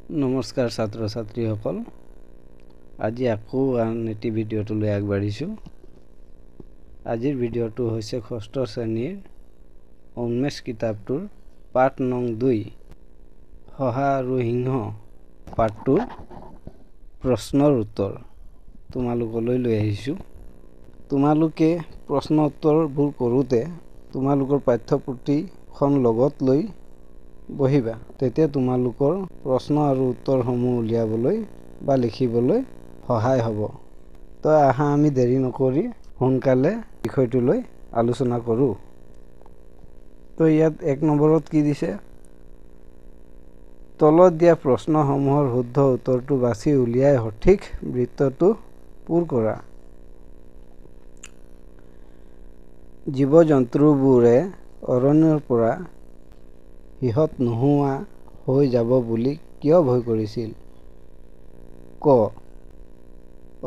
নমস্কাৰ ছাত্ৰ ছাত্ৰীসকল, আজি আকৌ আন এটি ভিডিঅ'টোলৈ আগবাঢ়িছোঁ। আজিৰ ভিডিঅ'টো হৈছে ষষ্ঠ শ্ৰেণীৰ উন্মেষ কিতাপটোৰ পাঠ নং 2 শহা আৰু সিংহ পাঠটোৰ প্ৰশ্নৰ উত্তৰ তোমালোকলৈ লৈ আহিছোঁ। তোমালোকে প্ৰশ্ন উত্তৰবোৰ কৰোঁতে তোমালোকৰ পাঠ্যপুথিখন লগত লৈ বহিবা, তেতিয়া তোমালোকৰ প্ৰশ্ন আৰু উত্তৰসমূহ উলিয়াবলৈ বা লিখিবলৈ সহায় হ'ব। তো আহা আমি দেৰি নকৰি সোনকালে বিষয়টোলৈ আলোচনা কৰোঁ। তো ইয়াত 1 নম্বৰত কি দিছে? তলত দিয়া প্ৰশ্নসমূহৰ শুদ্ধ উত্তৰটো বাছি উলিয়াই সঠিক বৃত্তটো পূৰ কৰা। জীৱ-জন্তুবোৰে অৰণ্যৰ পৰা সিহঁত নোহোৱা হৈ যাব বুলি কিয় ভয় কৰিছিল? ক.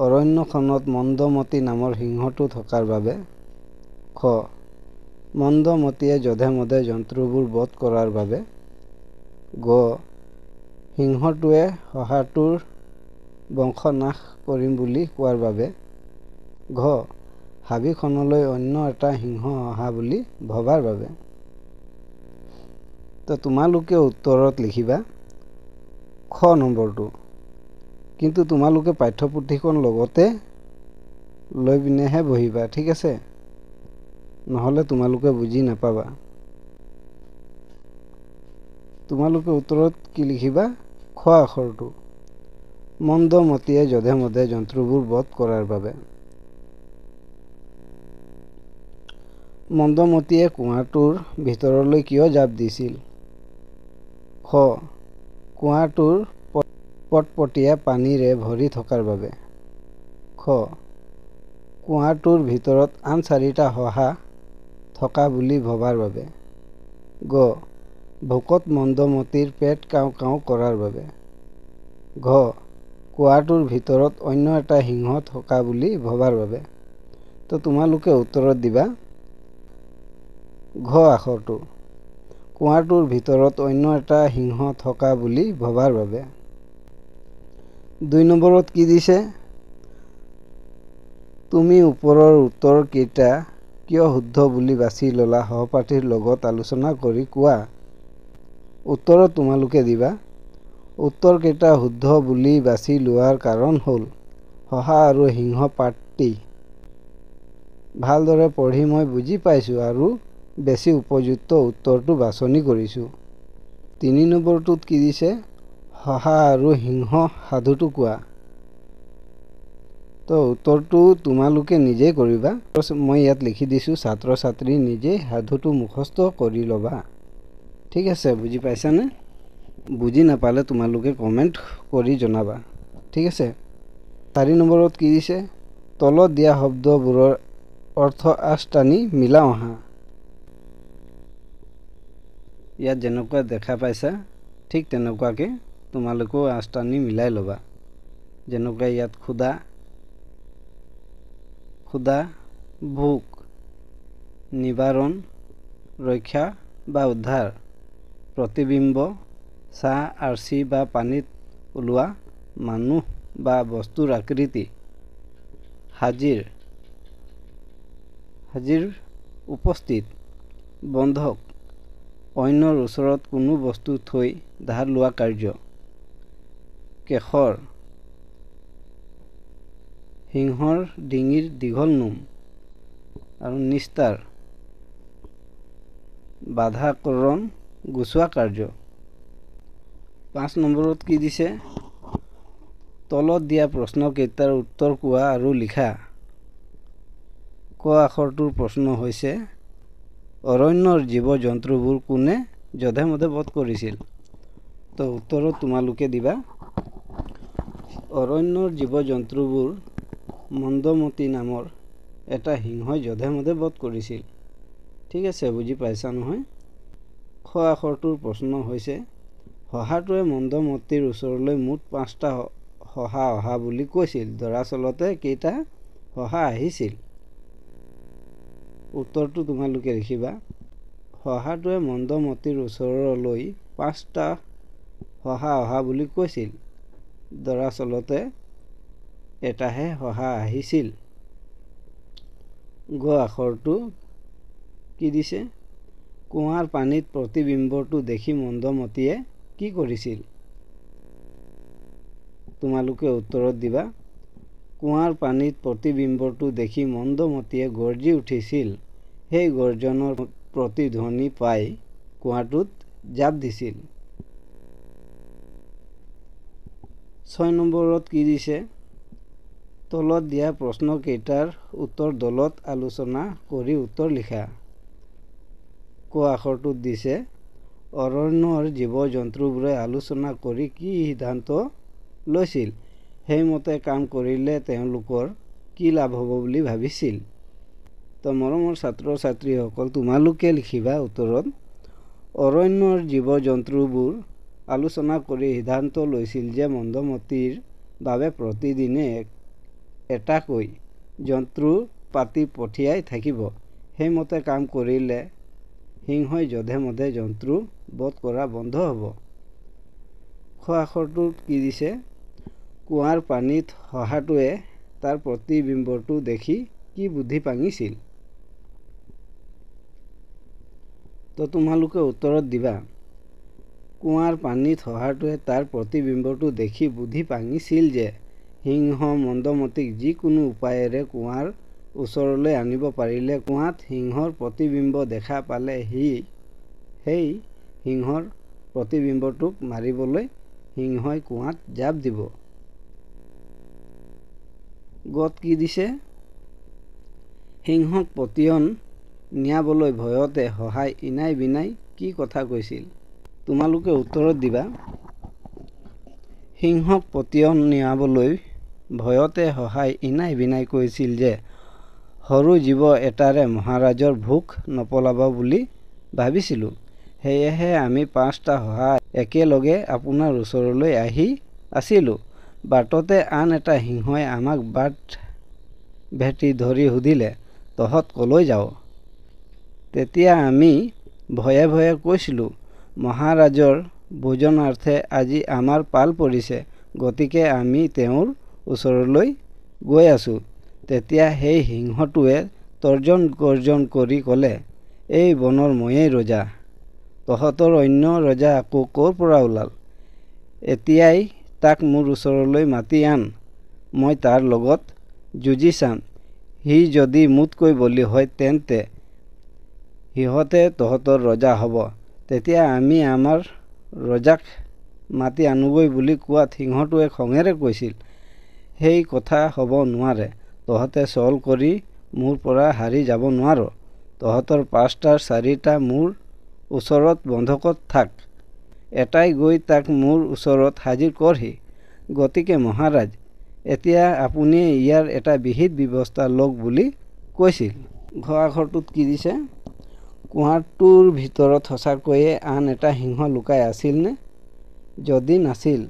অৰণ্যখনত মন্দমতি নামৰ সিংহটো থকাৰ বাবে। খ. মন্দমতিয়ে যধে-মধে জন্তুবোৰ বধ কৰাৰ বাবে। গ. সিংহটোৱে শহাটোৰ বংশনাশ কৰিম বুলি কোৱাৰ বাবে। ঘ. হাবিখনলৈ অন্য এটা সিংহ অহা বুলি ভবাৰ বাবে। তো তোমালোকে উত্তৰত লিখিবা খ নম্বৰটো। কিন্তু তোমালোকে পাঠ্যপুথিখন লগতে লৈ পিনেহে বহিবা, ঠিক আছে? নহ'লে তোমালোকে বুজি নাপাবা। তোমালোকে উত্তৰত কি লিখিবা? খ আখৰটো। মন্দমতিয়ে যধে-মধে জন্তুবোৰ বধ কৰাৰ বাবে। মন্দমতিয়ে কুঁৱাটোৰ ভিতৰলৈ কিয় জাপ দিছিল? খ. কুঁৱাটোৰ পটপটীয়া পানীৰে ভৰি থকাৰ বাবে। খ. কুঁৱাটোৰ ভিতৰত আন 4টা শহা থকা বুলি ভবাৰ বাবে। গ. ভোকত মন্দমতিৰ পেট কাওঁ কাওঁ কৰাৰ বাবে। ঘ. কুঁৱাটোৰ ভিতৰত অন্য এটা সিংহ থকা বুলি ভবাৰ বাবে। তো তোমালোকে উত্তৰত দিবা ঘ আখৰটো। কুঁৱাটোৰ ভিতৰত অন্য এটা সিংহ থকা বুলি ভবাৰ বাবে। 2 নম্বৰত কি দিছে? তুমি ওপৰৰ উত্তৰ কেইটা কিয় শুদ্ধ বুলি বাছি ল'লা সহপাঠীৰ লগত আলোচনা কৰি কোৱা। উত্তৰত তোমালোকে দিবা উত্তৰ কেইটা শুদ্ধ বুলি বাছি লোৱাৰ কাৰণ হ'ল শহা আৰু সিংহ পাঠটি ভালদৰে পঢ়ি মই বুজি পাইছোঁ আৰু বেছি উপযুক্ত উত্তৰটো বাছনি কৰিছোঁ। 3 নম্বৰটোত কি দিছে? শহা আৰু সিংহ সাধুটো কোৱা। তো উত্তৰটো তোমালোকে নিজেই কৰিবা। মই ইয়াত লিখি দিছোঁ, ছাত্ৰ-ছাত্ৰী নিজেই সাধুটো মুখস্থ কৰি ল'বা, ঠিক আছে? বুজি পাইছানে? বুজি নাপালে তোমালোকে কমেণ্ট কৰি জনাবা, ঠিক আছে? 4 নম্বৰত কি দিছে? তলত দিয়া শব্দবোৰৰ অৰ্থ আঁচ টানি মিলাও আহা। ইয়াত যেনেকুৱা দেখা পাইছা ঠিক তেনেকুৱাকৈ তোমালোকেও আঁচ টানি মিলাই ল'বা। যেনেকুৱা ইয়াত ক্ষুধা, ভোক, নিবাৰণ, ৰক্ষা বা উদ্ধাৰ, প্ৰতিবিম্ব, চাহ, আৰ্চি বা পানীত ওলোৱা, মানুহ বা বস্তুৰ আকৃতি, হাজিৰ, উপস্থিত, বন্ধক, অন্যৰ ওচৰত কোনো বস্তু থৈ ধাৰ লোৱা কাৰ্য, কেশৰ, সিংহৰ ডিঙিৰ দীঘল নোম আৰু নিস্তাৰ, বাধাকৰণ গুচোৱা কাৰ্য। 5 নম্বৰত কি দিছে? তলত দিয়া প্ৰশ্নকেইটাৰ উত্তৰ কোৱা আৰু লিখা। ক আখৰটোৰ প্ৰশ্ন হৈছে অৰণ্যৰ জীৱ-জন্তুবোৰ কোনে যধে-মধে বধ কৰিছিল? তো উত্তৰত তোমালোকে দিবা অৰণ্যৰ জীৱ-জন্তুবোৰ মন্দমতি নামৰ এটা সিংহই যধে-মধে বধ কৰিছিল, ঠিক আছে? বুজি পাইছা নহয়? খ আখৰটোৰ প্ৰশ্ন হৈছে শহাটোৱে মন্দমতিৰ ওচৰলৈ মুঠ 5টা শহা অহা বুলি কৈছিল, দৰাচলতে কেইটা শহা আহিছিল? উত্তৰটো তোমালোকে লিখিবা শহাটোৱে মন্দমতিৰ ওচৰলৈ 5টা শহা অহা বুলি কৈছিল। দৰাচলতে এটাহে শহা আহিছিল। গ আখৰটো কি দিছে? কুঁৱাৰ পানীত প্ৰতিবিম্বটো দেখি মন্দমতীয়ে কি কৰিছিল? তোমালোকে উত্তৰত দিবা। কুঁৱাৰ পানীত প্ৰতিবিম্বটো দেখি মন্দমতীয়ে গৰ্জি উঠিছিল। সেই গৰ্জনৰ প্ৰতিধ্বনি পাই কুঁৱাটোত জাপ দিছিল। 6 নম্বৰত কি দিছে? তলত দিয়া প্ৰশ্নকেইটাৰ উত্তৰ দলত আলোচনা কৰি উত্তৰ লিখা। ক আখৰটোত দিছে অৰণ্যৰ জীৱ-জন্তুবোৰে আলোচনা কৰি কি সিদ্ধান্ত লৈছিল? সেইমতে কাম কৰিলে তেওঁলোকৰ কি লাভ হ'ব বুলি ভাবিছিল? তো মৰমৰ ছাত্ৰ-ছাত্ৰীসকল, তোমালোকে লিখিবা উত্তৰত অৰণ্যৰ জীৱ-জন্তুবোৰ আলোচনা কৰি সিদ্ধান্ত লৈছিল যে মন্দমতীৰ বাবে প্ৰতিদিনে এটাকৈ জন্তু পাতি পঠিয়াই থাকিব। সেইমতে কাম কৰিলে সিংহই যধে-মধে জন্তু বধ কৰা বন্ধ হ'ব। খ আখৰটোত কি দিছে? কুঁৱাৰ পানীত শহাটোৱে তাৰ প্ৰতিবিম্বটো দেখি কি বুদ্ধি পাঙিছিল? তো তোমালোকে উত্তৰত দিবা। কুঁৱাৰ পানীত শহাটোৱে তাৰ প্ৰতিবিম্বটো দেখি বুদ্ধি পাঙিছিল যে সিংহ মন্দমতীক যিকোনো উপায়েৰে কুঁৱাৰ ওচৰলৈ আনিব পাৰিলে কুঁৱাত সিংহৰ প্ৰতিবিম্ব দেখা পালে সেই সিংহৰ প্ৰতিবিম্বটোক মাৰিবলৈ সিংহই কুঁৱাত জাপ দিব। গত কি দিছে? সিংহক পতিয়ন নিয়াবলৈ ভয়তে শহাই ইনাই বিনাই কি কথা কৈছিল? তোমালোকে উত্তৰত দিবা। সিংহক পতিয়ন নিয়াবলৈ ভয়তে শহাই ইনাই বিনাই কৈছিল যে সৰু জীৱ এটাৰে মহাৰাজৰ ভোক নপলাব বুলি ভাবিছিলোঁ। সেয়েহে আমি 5টা শহা একেলগে আপোনাৰ ওচৰলৈ আহি আছিলোঁ। বাটতে আন এটা সিংহই আমাক বাট ভেটি ধৰি সুধিলে, তহঁত কলৈ যাৱ? তেতিয়া আমি ভয়ে ভয়ে কৈছিলোঁ, মহাৰাজৰ ভোজনাৰ্থে আজি আমাৰ পাল পৰিছে, গতিকে আমি তেওঁৰ ওচৰলৈ গৈ আছোঁ। তেতিয়া সেই সিংহটোৱে তৰ্জন গৰ্জন কৰি ক'লে, এই বনৰ ময়েই ৰজা। তহঁতৰ অন্য ৰজা আকৌ ক'ৰ পৰা ওলাল? এতিয়াই তাক মোৰ ওচৰলৈ মাতি আন, মই তাৰ লগত যুঁজি চাম। সি যদি মোতকৈ বলী হয় তেন্তে সিহঁতে তহঁতৰ ৰজা হ'ব। তেতিয়া আমি আমাৰ ৰজাক মাতি আনোগৈ বুলি কোৱাত সিংহটোৱে খঙেৰে কৈছিল, সেই কথা হ'ব নোৱাৰে। তহঁতে চল কৰি মোৰ পৰা হাৰি যাব নোৱাৰ। তহঁতৰ 5টাৰ 4টা মোৰ ওচৰত বন্ধকত থাক। এটাই গৈ তাক মোৰ ওচৰত হাজিৰ কৰহি। গতিকে মহাৰাজ, এতিয়া আপুনি ইয়াৰ এটা বিহিত ব্যৱস্থা লওক বুলি কৈছিল। ঘ আখৰটোত কি দিছে? কুঁৱাটোৰ ভিতৰত সঁচাকৈয়ে আন এটা সিংহ লুকাই আছিলনে? যদি নাছিল,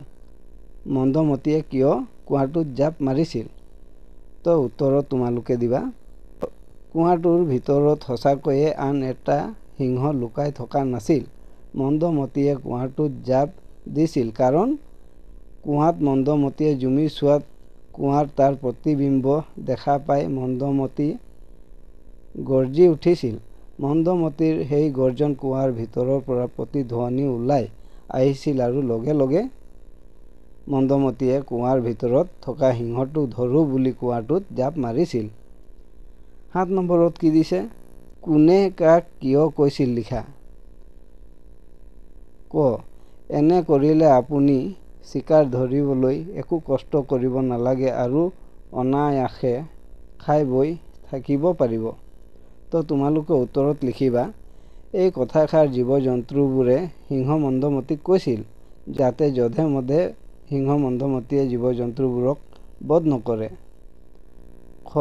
মন্দমতীয়ে কিয় কুঁৱাটোত জাপ মাৰিছিল? তো উত্তৰত তোমালোকে দিবা। কুঁৱাটোৰ ভিতৰত সঁচাকৈয়ে আন এটা সিংহ লুকাই থকা নাছিল। মন্দমতীয়ে কুঁৱাটোত জাপ দিছিল কাৰণ কুঁৱাত মন্দমতীয়ে জুমি চোৱাত কুঁৱাত তাৰ প্ৰতিবিম্ব দেখা পাই মন্দমতী গৰ্জি উঠিছিল। মন্দমতীৰ সেই গৰ্জন কুঁৱাৰ ভিতৰৰ পৰা প্ৰতিধ্বনি ওলাই আহিছিল আৰু লগে লগে মন্দমতীয়ে কুঁৱাৰ ভিতৰত থকা সিংহটোক ধৰো বুলি কুঁৱাটোত জাপ মাৰিছিল। 7 নম্বৰত কি দিছে? কোনে কাক কিয় কৈছিল লিখা। ক এনে কৰিলে আপুনি চিকাৰ ধৰিবলৈ একো কষ্ট কৰিব নালাগে আৰু অনায়াসে খাই বৈ থাকিব পাৰিব। তো তোমালোকে উত্তৰত লিখিবা, এই কথাষাৰ জীৱ-জন্তুবোৰে সিংহ মন্দমতীক কৈছিল যাতে যধে মধে সিংহ মন্দমতীয়ে জীৱ-জন্তুবোৰক বধ নকৰে। খ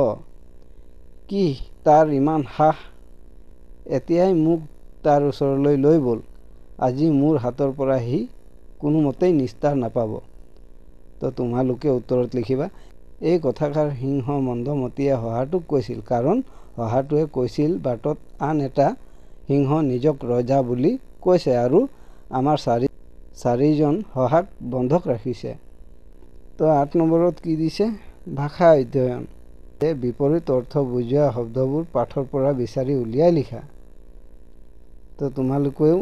কি তাৰ ইমান সাহ? এতিয়াই মোক তাৰ ওচৰলৈ লৈ ব'ল। আজি মোৰ হাতৰ পৰা সি কোনোমতেই নিস্তাৰ নাপাব। তো তোমালোকে উত্তৰত লিখিবা, এই কথাষাৰ সিংহ মন্দমতীয়ে শহাটোক কৈছিল কাৰণ শহাটোৱে কৈছিল বাটত আন এটা সিংহ নিজক ৰজা বুলি কৈছে আৰু আমাৰ 4জন সহাক বন্ধক ৰাখিছে। তো 8 নম্বৰত কি দিছে? ভাষা অধ্যয়ন। বিপৰীত অৰ্থ বুজোৱা শব্দবোৰ পাঠৰ পৰা বিচাৰি উলিয়াই লিখা। তো তোমালোকেও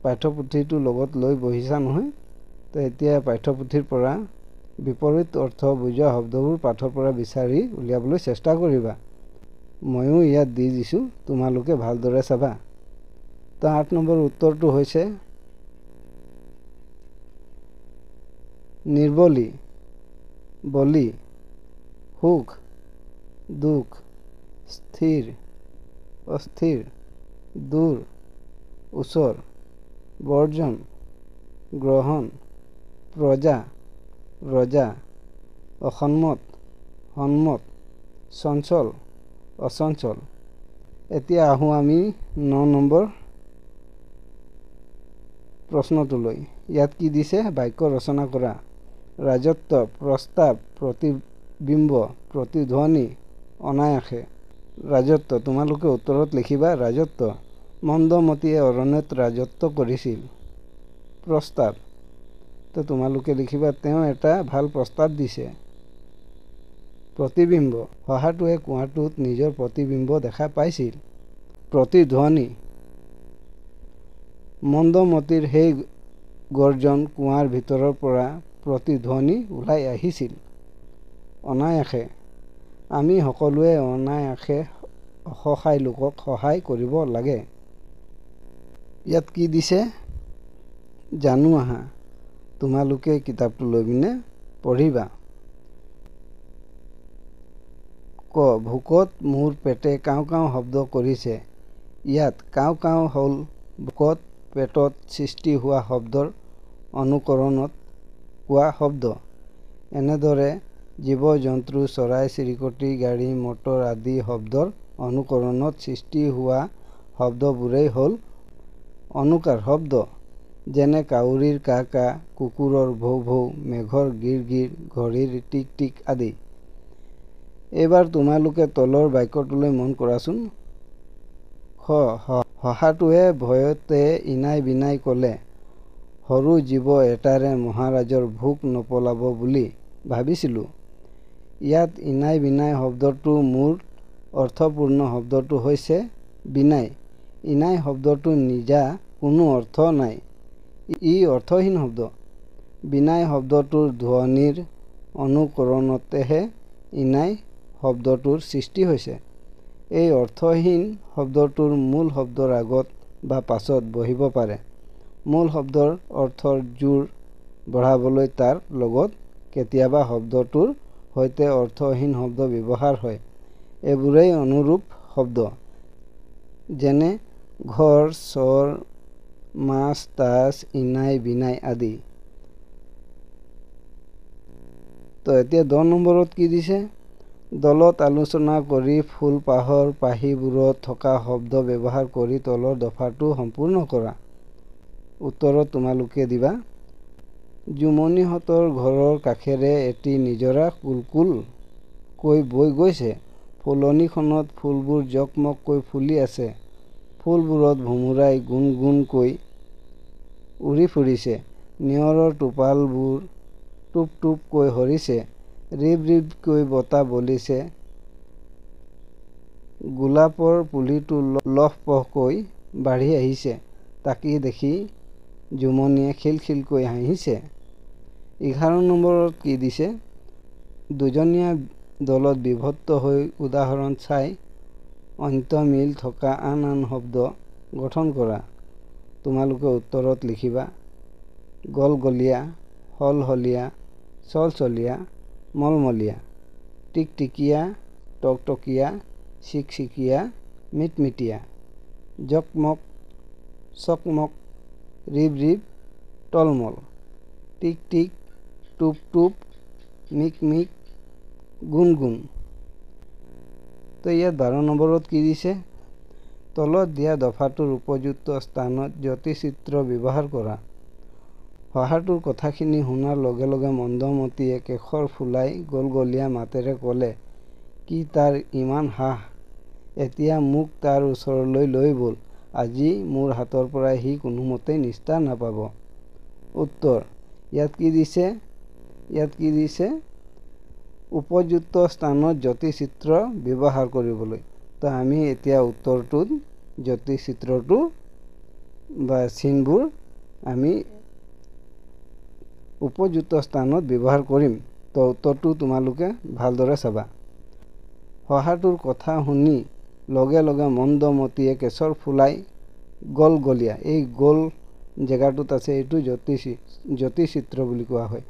পাঠ্যপুথিটো লগত লৈ বহিছা নহয়? তো এতিয়া পাঠ্যপুথিৰ পৰা বিপৰীত অৰ্থ বুজোৱা শব্দবোৰ পাঠৰ পৰা বিচাৰি উলিয়াবলৈ চেষ্টা কৰিবা। ময়ো ইয়াত দি দিছোঁ, তোমালোকে ভালদৰে চাবা। তো 8 নম্বৰ উত্তৰটো হৈছে নিৰ্বলি, বলি, সুখ, দুখ, স্থিৰ, অস্থিৰ, দূৰ, ওচৰ, বৰ্জন, গ্ৰহণ, প্ৰজা, ৰজা, অসন্মত, সন্মত, চঞ্চল, অচঞ্চল। এতিয়া আহোঁ আমি 9 নম্বৰ প্ৰশ্নটোলৈ। ইয়াত কি দিছে? বাক্য ৰচনা কৰা। ৰাজত্ব, প্ৰস্তাৱ, প্ৰতিবিম্ব, প্ৰতিধ্বনি, অনায়াসে। ৰাজত্ব, তোমালোকে উত্তৰত লিখিবা ৰাজত্ব। মন্দমতীয়ে অৰণ্যত ৰাজত্ব কৰিছিল। প্ৰস্তাৱ, তো তোমালোকে লিখিবা তেওঁ এটা ভাল প্ৰস্তাৱ দিছে। প্ৰতিবিম্ব, শহাটোৱে কুঁৱাটোত নিজৰ প্ৰতিবিম্ব দেখা পাইছিল। প্ৰতিধ্বনি, মন্দমতীৰ সেই গৰ্জন কুঁৱাৰ ভিতৰৰ পৰা প্ৰতিধ্বনি ওলাই আহিছিল। অনায়াসে, আমি সকলোৱে অনায়াসে অসহায় লোকক সহায় কৰিব লাগে। ইয়াত কি দিছে? জানো আহা, তোমালোকে কিতাপটো লৈ পিনে পঢ়িবা। ক, ভোকত মোৰ পেটে কাওঁ কাওঁ শব্দ কৰিছে। ইয়াত কাওঁ কাওঁ হ'ল ভোকত পেটত সৃষ্টি হোৱা শব্দৰ অনুকৰণত কোৱা শব্দ। এনেদৰে জীৱ-জন্তু, চৰাই-চিৰিকটি, গাড়ী মটৰ আদি শব্দৰ অনুকৰণত সৃষ্টি হোৱা শব্দবোৰেই হ'ল অনুকাৰ শব্দ। যেনে কাউৰীৰ কা কা, কুকুৰৰ ভৌ ভৌ, মেঘৰ গিৰ গিৰ, ঘড়ীৰ টিক টিক আদি। এইবাৰ তোমালোকে তলৰ বাক্যটোলৈ মন কৰাচোন। শহাটোৱে ভয়তে ইনাই বিনাই ক'লে, সৰু জীৱ এটাৰে মহাৰাজৰ ভোক নপলাব বুলি ভাবিছিলোঁ। ইয়াত ইনাই বিনাই শব্দটোৰ মূল অৰ্থপূৰ্ণ শব্দটো হৈছে বিনাই। ইনাই শব্দটোৰ নিজা কোনো অৰ্থ নাই, ই অৰ্থহীন শব্দ। বিনাই শব্দটোৰ ধ্বনিৰ অনুকৰণতেহে ইনাই শব্দটোৰ সৃষ্টি হৈছে। এই অৰ্থহীন শব্দটোৰ মূল শব্দৰ আগত বা পাছত বহিব পাৰে। মূল শব্দৰ অৰ্থৰ জোৰ বঢ়াবলৈ তাৰ লগত কেতিয়াবা শব্দটোৰ সৈতে অৰ্থহীন শব্দ ব্যৱহাৰ হয়। এইবোৰেই অনুৰূপ শব্দ। যেনে ঘৰ, চৰ, মাছ, তাছ, ইনাই বিনাই আদি। তো এতিয়া 10 নম্বৰত কি দিছে? দলত আলোচনা কৰি ফুলপাহৰ পাহিবোৰত থকা শব্দ ব্যৱহাৰ কৰি তলৰ দফাটো সম্পূৰ্ণ কৰা। উত্তৰত তোমালোকে দিবা জুমনিহঁতৰ ঘৰৰ কাষেৰে এটি নিজৰা কুলকুল কৈ বৈ গৈছে। ফুলনিখনত ফুলবোৰ জকমককৈ ফুলি আছে। ফুলবোৰত ভোমোৰাই গুণ গুণকৈ উৰি ফুৰিছে। নিয়ৰৰ টোপালবোৰ টুপ টুপকৈ সৰিছে। ৰিব ৰিবকৈ বতাহ বলিছে। গোলাপৰ পুলিটো লহপহকৈ বাঢ়ি আহিছে। তাকে দেখি জুমনিয়ে খিলখিলকৈ হাঁহিছে। 11 নম্বৰত কি দিছে? দুজনীয়া দলত বিভক্ত হৈ উদাহৰণ চাই অন্তমিল থকা আন আন শব্দ গঠন কৰা। তোমালোকে উত্তৰত লিখিবা গলগলীয়া, সলসলীয়া, চলচলীয়া, মলমলীয়া, টিকটিকিয়া, টকটকীয়া, চিকচিকীয়া, মিটমিটীয়া, জকমক, চকমক, ৰিব ৰিব, টলমল, টিক টিক, টুপ টুপ, মিক মিক, গুণ গুণ। তো ইয়াত 12 নম্বৰত কি দিছে? তলত দিয়া দফাটোৰ উপযুক্ত স্থানত জ্যোতিচিত্ৰ ব্যৱহাৰ কৰা। শহাটোৰ কথাখিনি শুনাৰ লগে লগে মন্দমতীয়ে কেশৰ ফুলাই গলগলীয়া মাতেৰে ক'লে, কি তাৰ ইমান সাহ? এতিয়া মোক তাৰ ওচৰলৈ লৈ ব'ল। আজি মোৰ হাতৰ পৰা সি কোনোমতেই নিস্তাৰ নাপাব। উত্তৰ ইয়াত কি দিছে উপযুক্ত স্থানত জ্যোতিচিত্ৰ ব্যৱহাৰ কৰিবলৈ। তো আমি এতিয়া উত্তৰটোত জ্যোতিচিত্ৰটো বা চিনবোৰ আমি উপযুক্ত স্থানত ব্যৱহাৰ কৰিম। তো উত্তৰটো তোমালোকে ভালদৰে চাবা। শহাটোৰ কথা শুনি লগে লগে মন্দমতীয়ে কেশৰ ফুলাই গলগলীয়া। এই গল জেগাটোত আছে, এইটো জ্যোতিচিত্ৰ বুলি কোৱা হয়।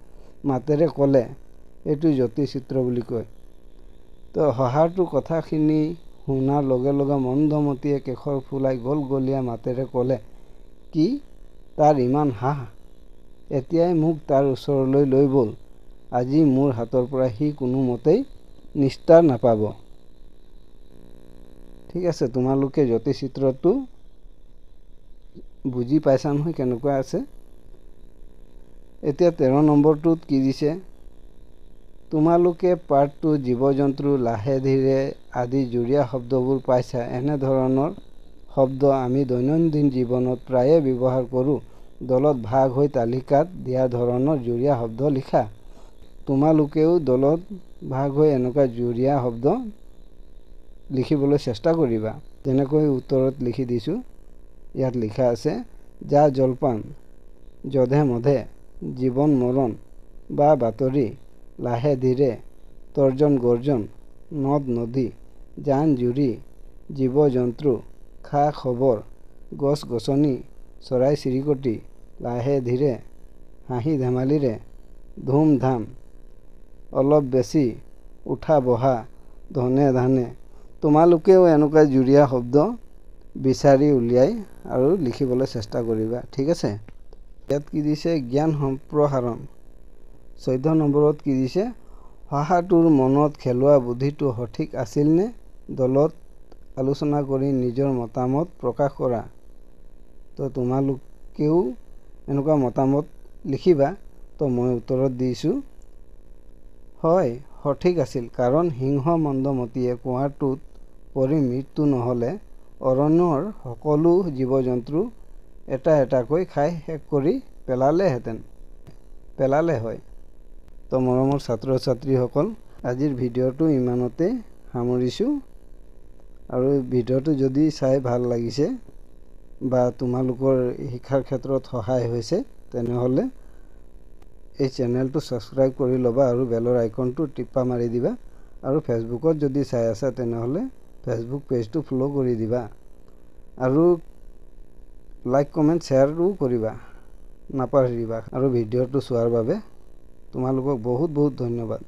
মাতেৰে ক'লে এইটো জ্যোতিচিত্ৰ বুলি কয়। তো শহাটোৰ কথাখিনি শুনাৰ লগে লগে মন্দমতীয়ে কেশৰ ফুলাই গলগলীয়া মাতেৰে ক'লে, কি তাৰ ইমান সাহ? এতিয়াই মোক তাৰ ওচৰলৈ লৈ ব'ল। আজি মোৰ হাতৰ পৰা সি কোনোমতেই নিস্তাৰ নাপাব। ঠিক আছে, তোমালোকে জ্যোতিচিত্ৰটো বুজি পাইছা নহয় কেনেকুৱা আছে। এতিয়া 13 নম্বৰটোত কি দিছে, তোমালোকে পাঠটো জীৱ জন্তু লাহে ধীৰে আদি জুৰীয়া শব্দবোৰ পাইছা। এনেধৰণৰ শব্দ আমি দৈনন্দিন জীৱনত প্ৰায়ে ব্যৱহাৰ কৰোঁ। দলত ভাগ হৈ তালিকাত দিয়া ধৰণৰ জুৰীয়া শব্দ লিখা। তোমালোকেও দলত ভাগ হৈ এনেকুৱা জুৰীয়া শব্দ লিখিবলৈ চেষ্টা কৰিবা। যেনেকৈ উত্তৰত লিখি দিছোঁ, ইয়াত লিখা আছে জা জলপান, যধে মধে, জীৱন মৰণ বা বাতৰি, লাহে ধীৰে, তৰ্জন গৰ্জন, নদ নদী, জান জুৰি, জীৱ জন্তু, খা খবৰ, গছ গছনি, চৰাই চিৰিকটি, লাহে ধীৰে, হাঁহি ধেমালিৰে, ধুম ধাম, অলপ বেছি, উঠা বহা, ধনে ধানে। তোমালোকেও এনেকুৱা জুৰীয়া শব্দ বিচাৰি উলিয়াই আৰু লিখিবলৈ চেষ্টা কৰিবা। ঠিক আছে, ইয়াত কি দিছে জ্ঞান সম্প্ৰসাৰণ। 14 নম্বৰত কি দিছে, শহাটোৰ মনত খেলোৱা বুদ্ধিটো সঠিক আছিলনে? দলত আলোচনা কৰি নিজৰ মতামত প্ৰকাশ কৰা। তো তোমালোকেও এনেকুৱা মতামত লিখিবা। তো মই উত্তৰত দিছোঁ, হয় সঠিক আছিল, কাৰণ সিংহ মন্দমতীয়ে কুঁৱাটোত পৰি মৃত্যু নহ'লে অৰণ্যৰ সকলো জীৱ জন্তু এটা এটাকৈ খাই শেষ কৰি পেলালে হয়। তো মৰমৰ ছাত্ৰ ছাত্ৰীসকল, আজিৰ ভিডিঅ'টো ইমানতে সামৰিছোঁ। আৰু ভিডিঅ'টো যদি চাই ভাল লাগিছে বা তোমালোকৰ শিক্ষাৰ ক্ষেত্ৰত সহায় হৈছে, তেনেহ'লে এই চেনেলটো ছাবস্ক্ৰাইব কৰি ল'বা আৰু বেলৰ আইকনটো টিপা মাৰি দিবা। আৰু ফেচবুকত যদি চাই আছা, তেনেহ'লে ফেচবুক পেজটো ফ'ল' কৰি দিবা আৰু লাইক কমেণ্ট শ্বেয়াৰো কৰিবা নাপাহৰিবা। আৰু ভিডিঅ'টো চোৱাৰ বাবে তোমালোকক বহুত বহুত ধন্যবাদ।